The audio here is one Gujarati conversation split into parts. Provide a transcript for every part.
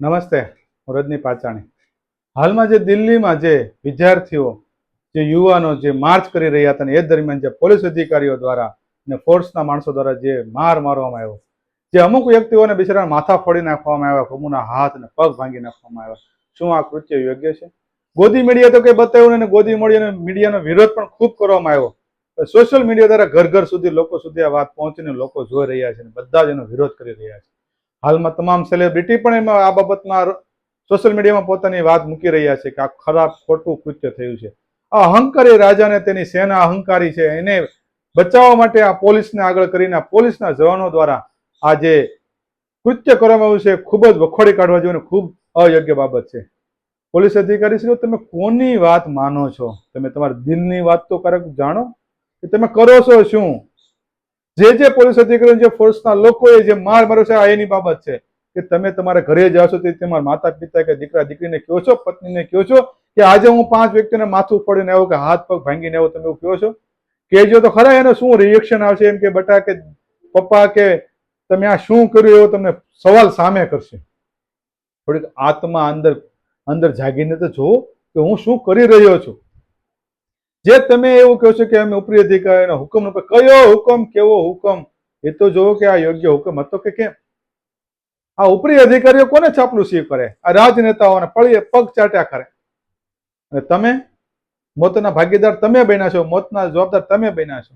નમસ્તે, હું રજની પાચાણી. હાલમાં જે દિલ્હીમાં જે વિદ્યાર્થીઓ, જે યુવાનો જે માર્ચ કરી રહ્યા હતા, એ દરમિયાન જે પોલીસ અધિકારીઓ દ્વારા અને ફોર્સના માણસો દ્વારા જે માર મારવામાં આવ્યો, જે અમુક વ્યક્તિઓને બિચારા માથા ફોડી નાખવામાં આવ્યા, અમુકના હાથ અને પગ ભાંગી નાખવામાં આવ્યા, શું આ કૃત્ય યોગ્ય છે? ગોદી મીડિયા તો કઈ બતાવ્યું ને, ગોદી મીડિયાનો વિરોધ પણ ખૂબ કરવામાં આવ્યો. સોશિયલ મીડિયા દ્વારા ઘર ઘર સુધી લોકો સુધી આ વાત પહોંચીને લોકો જોઈ રહ્યા છે, બધા જ એનો વિરોધ કરી રહ્યા છે. હાલમાં તમામ સેલિબ્રિટી પણ એમાં આ બાબતમાં સોશિયલ મીડિયામાં પોતાની વાત મૂકી રહ્યા છે કે આ ખરાબ ખોટું કૃત્ય થયું છે. આ અહંકારી રાજાને તેની સેના અહંકારી છે, એને બચાવવા માટે આ પોલીસને આગળ કરીને પોલીસના જવાનો દ્વારા આ જે કૃત્ય કરવામાં આવ્યું છે ખૂબ જ વખોડી કાઢવા જોઈએ, ખૂબ અયોગ્ય બાબત છે. પોલીસ અધિકારી શ્રીઓ, તમે કોની વાત માનો છો? તમે તમારા દિલની વાત તો ક્યારેક જાણો કે તમે કરો છો શું? જે પોલીસ અધિકારીઓ, જે ફોર્સના લોકોએ જે માર માર્યો છે, આ એની બાબત છે કે તમે તમારા ઘરે જાઓ છો, તમારા માતા પિતા કે દીકરા દીકરીને કહો છો, પત્નીને કહો છો કે આજે હું 5 વ્યક્તિને માથું ફોડીને આવ્યો કે હાથ પગ ભાંગીને આવ્યો, તમે એવું કહો છો? કહેજો તો ખરા એનો શું રિએક્શન આવશે, એમ કે બટા કે પપ્પા કે તમે આ શું કર્યું, એવો તમને સવાલ સામે કરશે. થોડીક આત્મા અંદર અંદર જાગીને તો જુઓ કે હું શું કરી રહ્યો છું. જે તમે એવું કહો છો કે અમે ઉપરી અધિકારીનો હુકમ, કયો હુકમ, કેવો હુકમ, એ તો જોવો કે આ યોગ્ય હુકમ હતો કે કેમ. આ ઉપરી અધિકારીઓ કોને ચાપલુસી કરે? આ રાજનેતાઓને પગ ચાટ્યા કરે. અને તમે મોતના ભાગીદાર તમે બન્યા છો, મોતના જવાબદાર તમે બન્યા છો.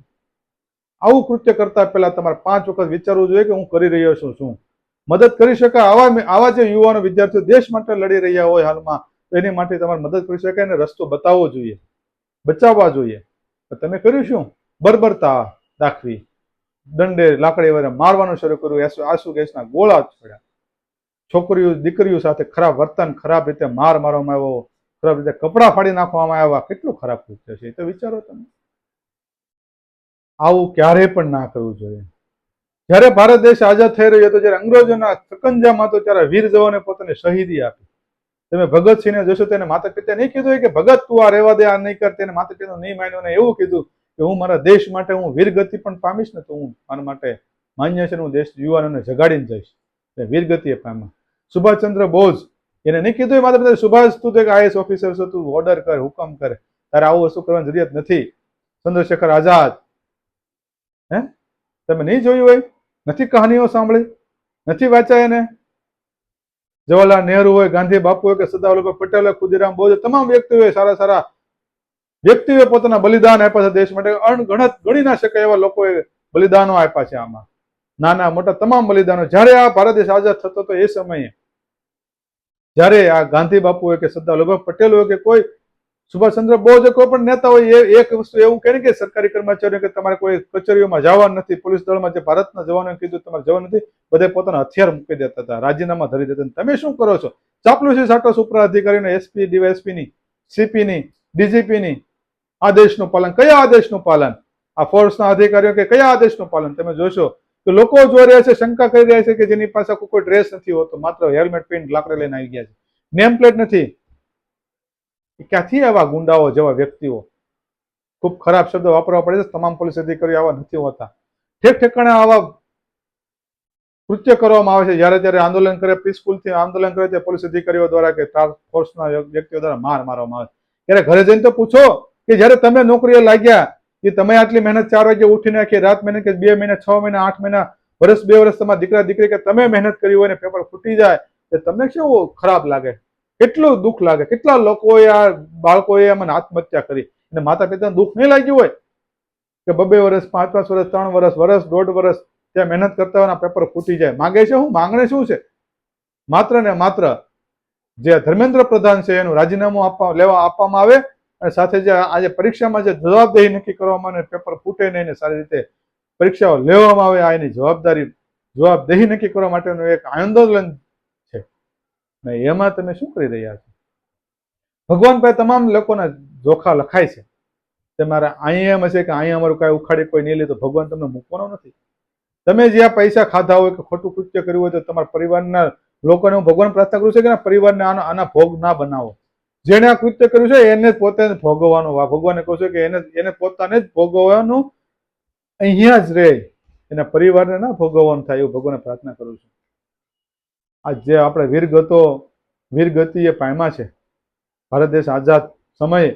આવું કૃત્ય કરતા પહેલા તમારે 5 વખત વિચારવું જોઈએ કે હું કરી રહ્યો છું શું. મદદ કરી શકાય આવા જે યુવાનો વિદ્યાર્થીઓ દેશ માટે લડી રહ્યા હોય હાલમાં, એની માટે તમારે મદદ કરી શકાય અને રસ્તો બતાવવો જોઈએ, બચાવવા જોઈએ. તમે કર્યું શું? બર્બરતા દાખવી, દંડે લાકડી વડે મારવાનું શરૂ કર્યું, આંસુ ગેસના ગોળા છોડ્યા, છોકરીઓ દીકરીઓ સાથે ખરાબ વર્તન, ખરાબ રીતે મારવામાં આવ્યો, ખરાબ રીતે કપડા ફાડી નાખવામાં આવ્યા. કેટલું ખરાબ કૃત્ય છે, એ તો વિચારો તમે. આવું ક્યારેય પણ ના કરવું જોઈએ. જ્યારે ભારત દેશ આઝાદ થઈ રહ્યો હતો, જ્યારે અંગ્રેજોના સકંજામાં હતો, ત્યારે વીર જવાને પોતાની શહીદી આપી. તમે ભગતસિંહને જોશો, તેને માતા પિતા નહીં કીધું કે ભગત તું આ રહેવા દે, આ નહીં કર. તેને માતા પિતા નહીં માન્યો ને એવું કીધું કે હું મારા દેશ માટે હું વીરગતિ પણ પામીશ ને તો હું મારા માટે માન્ય છે, હું દેશ યુવાનોને જગાડીને જઈશ. વીરગતિએ પામ્યા. સુભાષચંદ્ર બોઝ, એને નહીં કીધું માતા પિતા સુભાષ તું એક આઈએસ ઓફિસર છો, તું ઓર્ડર કર, હુકમ કર, તારે આવું વસ્તુ કરવાની જરૂરિયાત નથી. ચંદ્રશેખર આઝાદ, હે તમે નહીં જોયું હોય? નથી કહાનીઓ સાંભળી? નથી વાંચ્યા એને? જવાહરલાલ નહેરુ હોય, ગાંધી બાપુ હોય કે સરદાર વલ્લભભાઈ પટેલ હોય, ખુદીરામ બોઝ, તમામ વ્યક્તિઓએ સારા સારા વ્યક્તિઓએ પોતાના બલિદાન આપ્યા છે દેશ માટે. અણગણત ગણી ના શકાય એવા લોકોએ બલિદાનો આપ્યા છે. આમાં નાના મોટા તમામ બલિદાનો. જ્યારે આ ભારત દેશ આઝાદ થતો હતો એ સમયે, જ્યારે આ ગાંધી બાપુ હોય કે સરદાર વલ્લભભાઈ પટેલ હોય કે કોઈ સુભાષચંદ્ર બોઝ, કોઈ પણ નેતા હોય, એ એક વસ્તુ એવું કહે કે સરકારી કર્મચારીઓ કે તમારે કોઈ કચેરીઓમાં જવાનું નથી, પોલીસ દળમાં જે ભારતના જવાનોએ કીધું તમારે જવાનું નથી, બધે પોતાના હથિયાર મૂકી દેતા હતા, રાજીનામા ધરી દેતા. તમે શું કરો છો? ચાપલુસી સાટો સુપ્રા અધિકારીને, એસપી, ડીવાયએસપીની, સીપીની, ડીજીપીની. આદેશનું પાલન, કયા આદેશનું પાલન? આ ફોર્સના અધિકારીઓ કે કયા આદેશનું પાલન? તમે જોશો કે લોકો જોઈ રહ્યા છે, શંકા કરી રહ્યા છે કે જેની પાસે કોઈ ડ્રેસ નથી હોતો, માત્ર હેલ્મેટ પહેરીને લાકડી લઈને આવી ગયા છે, નેમ પ્લેટ નથી. ક્યાંથી આવા ગુંડાઓ જેવા વ્યક્તિઓ? ખૂબ ખરાબ શબ્દો વાપરવા પડે છે. તમામ પોલીસ અધિકારીઓ આવા નથી હોતા. ઠેક ઠેકાણે આવા કૃત્ય કરવામાં આવે છે. જ્યારે ત્યારે આંદોલન કરે, પીસફુલથી આંદોલન કરે, તે પોલીસ અધિકારીઓ દ્વારા કે ટાસ્ક ફોર્સના વ્યક્તિઓ દ્વારા મારવામાં આવે. ત્યારે ઘરે જઈને તો પૂછો કે જ્યારે તમે નોકરીએ લાગ્યા કે તમે આટલી મહેનત 4 વાગે ઉઠીને આખી રાત મહેનત કે 2 મહિના, 6 મહિના, 8 મહિના, વર્ષ, 2 વર્ષ તમારા દીકરા દીકરી કે તમે મહેનત કરી હોય ને પેપર ફૂટી જાય, તો તમને કેવું ખરાબ લાગે, કેટલું દુઃખ લાગે. કેટલા લોકોએ આ બાળકોએ મને આત્મહત્યા કરી અને માતા પિતાને દુઃખ નહીં લાગ્યું હોય કે 2 વર્ષ, 5 વર્ષ, 3 વર્ષ, 1.5 વર્ષ ત્યાં મહેનત કરતા હોય, પેપર ફૂટી જાય. માંગે છે શું? માંગણે શું છે? માત્ર ને માત્ર જે ધર્મેન્દ્ર પ્રધાન છે એનું રાજીનામું આપવામાં આવે અને સાથે જે આજે પરીક્ષામાં જે જવાબદેહી નક્કી કરવામાં આવે, પેપર ફૂટે નહીં, સારી રીતે પરીક્ષાઓ લેવામાં આવે, આ એની જવાબદેહી નક્કી કરવા માટેનું એક આંદોલન છે. એમાં તમે શું કરી રહ્યા છો? ભગવાન પાસે તમામ લોકોના જોખા લખાય છે. તમારે અહીંયા એમ હશે કે અહીંયા અમારું કાંઈ ઉખાડી કોઈ નહીં લે, તો ભગવાન તમને મૂકવાનો નથી. તમે જે આ પૈસા ખાધા હોય કે ખોટું કૃત્ય કર્યું હોય, તો તમારા પરિવારના લોકોને હું ભગવાન પ્રાર્થના કરું છું કે પરિવારને આના ભોગ ના બનાવો. જેને આ કૃત્ય કર્યું છે એને પોતે ભોગવવાનું. ભગવાને કહું છું કે એને પોતાને જ ભોગવવાનું, અહીંયા જ રહે, એના પરિવારને ના ભોગવવાનું થાય, એવું ભગવાને પ્રાર્થના કરું છું. આ જે આપણે વીરગતિએ પામ્યા છે ભારત દેશ આઝાદ સમયે,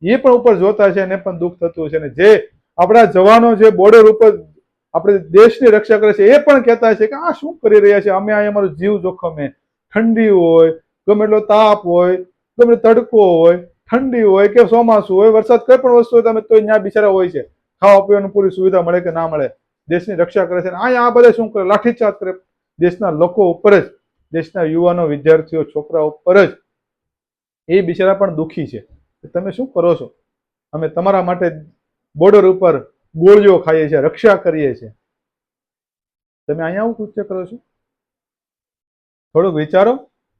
એ પણ ઉપર જોતા છે એને પણ દુઃખ થતું છે. અને જે આપણા જવાનો જે બોર્ડર ઉપર આપણે દેશની રક્ષા કરે છે એ પણ કહેતા છે કે આ શું કરી રહ્યા છે, અમે અહીંયા અમારો જીવ જોખમે, ઠંડી હોય, ગમે એટલો તાપ હોય, ગમે તડકો હોય, ઠંડી હોય કે ચોમાસું હોય, વરસાદ, કઈ પણ વસ્તુ હોય, તમે તો ત્યાં બિચારા હોય છે, ખાવા પીવાની પૂરી સુવિધા મળે કે ના મળે, દેશની રક્ષા કરે છે. અહીંયા આ બધા શું કરે, લાઠીચાર્જ કરે દેશના લોકો ઉપર જ, દેશના યુવાનો, વિદ્યાર્થીઓ, છોકરા ઉપર જ. એ બિચારા પણ દુઃખી છે. તમે શું કરો છો? અમે તમારા માટે બોર્ડર ઉપર ગોળીઓ ખાઈએ છીએ, રક્ષા કરીએ છીએ, તમે અહીંયા આવું કૃત્ય કરો છો? થોડુંક વિચારો,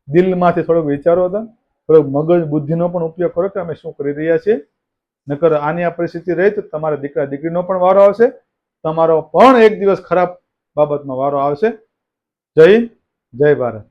દિલમાંથી થોડુંક વિચારો હતા, થોડોક મગજ બુદ્ધિનો પણ ઉપયોગ કરો કે અમે શું કરી રહ્યા છીએ. નકર આની આ પરિસ્થિતિ રહી તો તમારા દીકરા દીકરીનો પણ વારો આવશે, તમારો પણ એક દિવસ ખરાબ બાબતનો વારો આવશે. જય હિન્દ, જય ભારત.